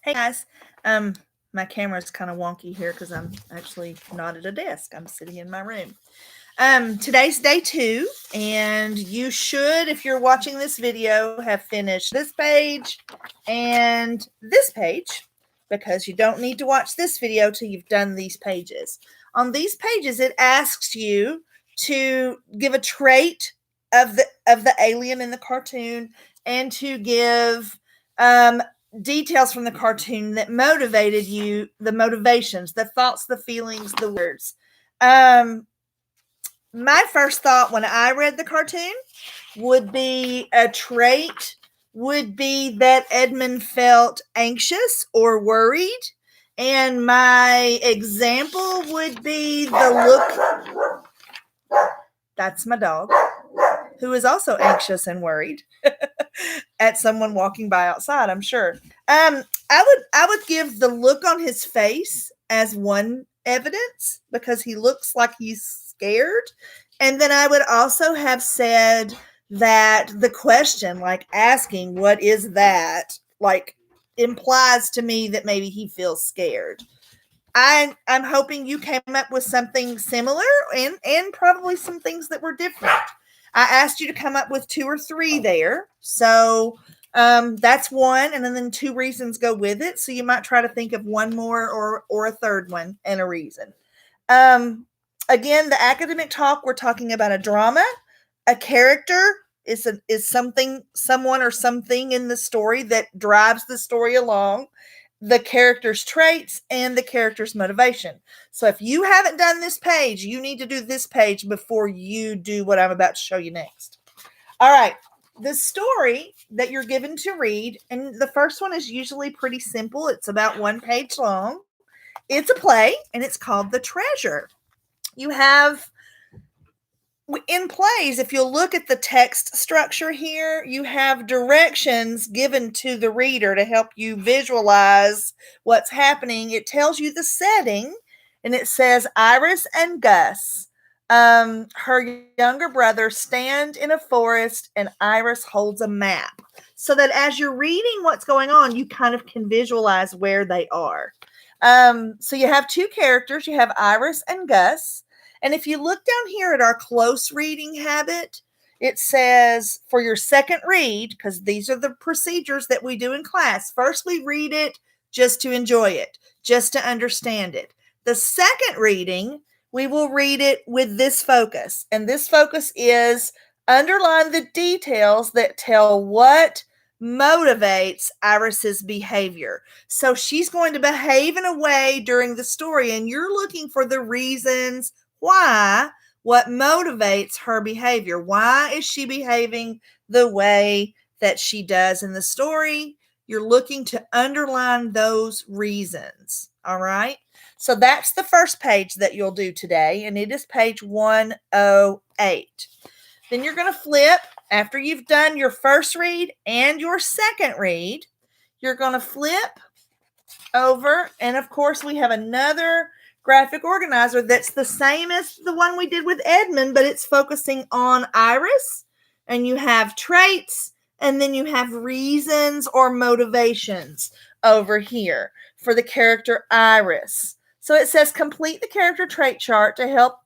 Hey guys, um, my camera's kind of wonky here because I'm actually not at a desk. I'm sitting in my room. Today's day 2, and you should, if you're watching this video, have finished this page and this page because you don't need to watch this video till you've done these pages. On these pages, it asks you to give a trait of the alien in the cartoon and to give details from the cartoon that motivated you, the motivations, the thoughts, the feelings, the words. My first thought when I read the cartoon would be a trait would be that Edmund felt anxious or worried. And my example would be the look. That's my dog, who is also anxious and worried at someone walking by outside, I'm sure. I would give the look on his face as one evidence because he looks like he's scared. And then I would also have said that the question, like asking, what is that? Like implies to me that maybe he feels scared. I'm hoping you came up with something similar and probably some things that were different. I asked you to come up with 2 or 3 there. So that's one, and then 2 reasons go with it. So you might try to think of one more or a third one and a reason. Again, the academic talk, we're talking about a drama. A character is something, someone or something in the story that drives the story along, the character's traits and the character's motivation. So if you haven't done this page, you need to do this page before you do what I'm about to show you next. All right. The story that you're given to read, and the first one is usually pretty simple. It's about 1 page long. It's a play, and it's called The Treasure. You have in plays, if you'll look at the text structure here, you have directions given to the reader to help you visualize what's happening. It tells you the setting, and it says Iris and Gus, her younger brother, stand in a forest, and Iris holds a map. So that as you're reading what's going on, you kind of can visualize where they are. So you have 2 characters. You have Iris and Gus. And if you look down here at our close reading habit, it says for your second read, because these are the procedures that we do in class. First, we read it just to enjoy it, just to understand it. The second reading, we will read it with this focus. And this focus is underline the details that tell what motivates Iris's behavior. So she's going to behave in a way during the story, and you're looking for the reasons why, what motivates her behavior. Why is she behaving the way that she does in the story? You're looking to underline those reasons. All right. So that's the first page that you'll do today, and it is page 108. Then you're going to flip after you've done your first read and your second read. You're going to flip over, and of course we have another graphic organizer that's the same as the one we did with Edmund, but it's focusing on Iris, and you have traits, and then you have reasons or motivations over here for the character Iris. So it says complete the character trait chart to help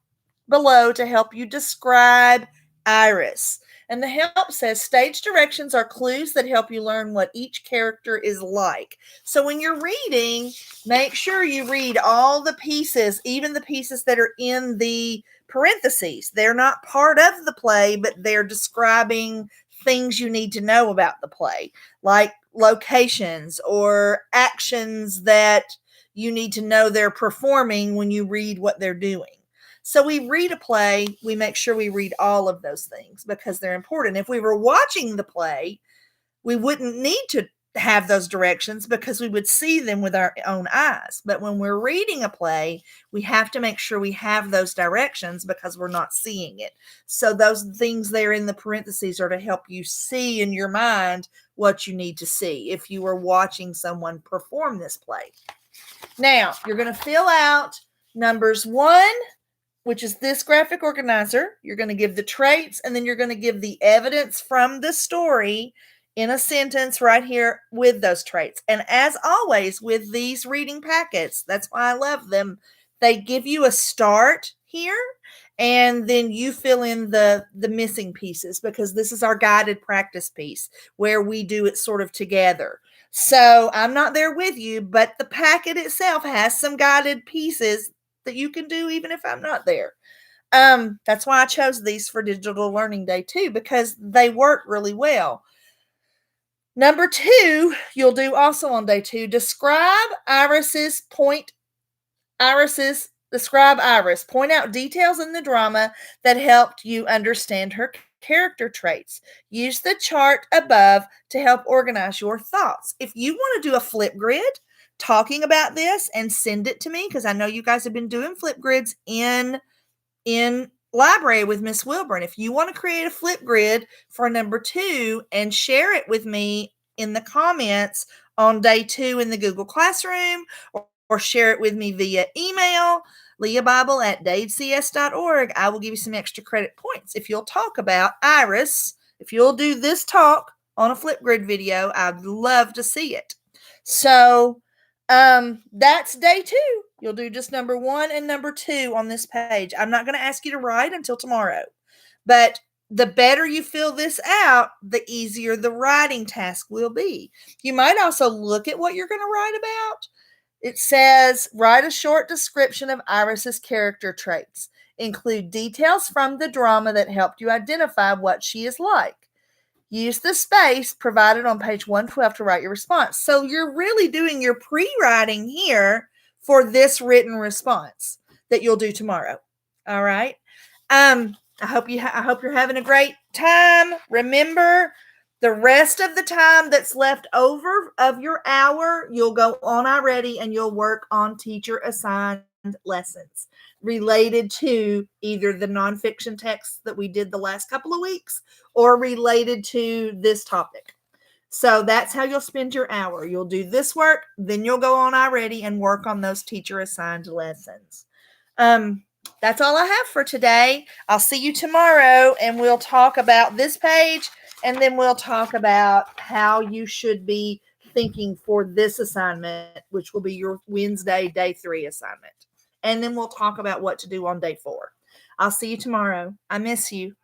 you describe Iris. And the help says stage directions are clues that help you learn what each character is like. So when you're reading, make sure you read all the pieces, even the pieces that are in the parentheses. They're not part of the play, but they're describing things you need to know about the play, like locations or actions that you need to know they're performing when you read what they're doing. So we read a play, we make sure we read all of those things because they're important. If we were watching the play, we wouldn't need to have those directions because we would see them with our own eyes. But when we're reading a play, we have to make sure we have those directions because we're not seeing it. So those things there in the parentheses are to help you see in your mind what you need to see if you were watching someone perform this play. Now, you're going to fill out numbers 1, which is this graphic organizer. You're going to give the traits, and then you're going to give the evidence from the story in a sentence right here with those traits. And as always with these reading packets, that's why I love them. They give you a start here, and then you fill in the missing pieces, because this is our guided practice piece where we do it sort of together. So I'm not there with you, but the packet itself has some guided pieces that you can do even if I'm not there. That's why I chose these for Digital Learning Day too, because they work really well. Number 2, you'll do also on day 2, describe Iris's point. Describe Iris. Point out details in the drama that helped you understand her character traits. Use the chart above to help organize your thoughts. If you want to do a flip grid talking about this and send it to me, because I know you guys have been doing flip grids in library with Miss Wilburn. If you want to create a flip grid for number 2 and share it with me in the comments on day 2 in the Google Classroom, or share it with me via email, leahbible@dadecs.org, I will give you some extra credit points. If you'll talk about Iris, if you'll do this talk on a flip grid video, I'd love to see it. So that's day 2. You'll do just number 1 and number 2 on this page. I'm not going to ask you to write until tomorrow, but the better you fill this out, the easier the writing task will be. You might also look at what you're going to write about. It says, write a short description of Iris's character traits. Include details from the drama that helped you identify what she is like. Use the space provided on page 112 to write your response. So you're really doing your pre-writing here for this written response that you'll do tomorrow. All right. I hope you're having a great time. Remember, the rest of the time that's left over of your hour, you'll go on iReady and you'll work on teacher assigned lessons related to either the nonfiction texts that we did the last couple of weeks or related to this topic. So that's how you'll spend your hour. You'll do this work, then you'll go on iReady and work on those teacher assigned lessons. That's all I have for today. I'll see you tomorrow, and we'll talk about this page, and then we'll talk about how you should be thinking for this assignment, which will be your Wednesday, day 3 assignment. And then we'll talk about what to do on day 4. I'll see you tomorrow. I miss you.